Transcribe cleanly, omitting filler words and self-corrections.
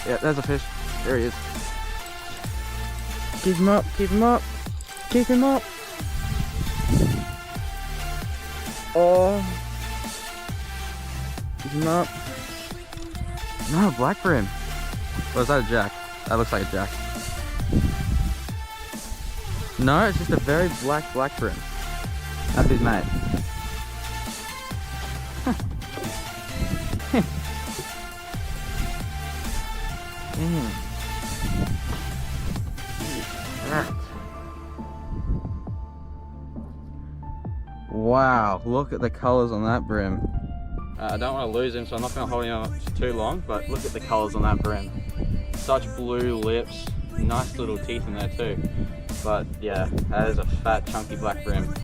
Yeah, there's a fish. There he is. Keep him up, keep him up, keep him up. Oh. Keep him up. No, black brim. Or is that a jack? That looks like a jack. No, it's just a very black brim. That's his mate. Wow, look at the colours on that brim. I don't want to lose him, so I'm not going to hold him on too long, but look at the colours on that brim. Such blue lips, nice little teeth in there too. But yeah, that is a fat chunky black brim.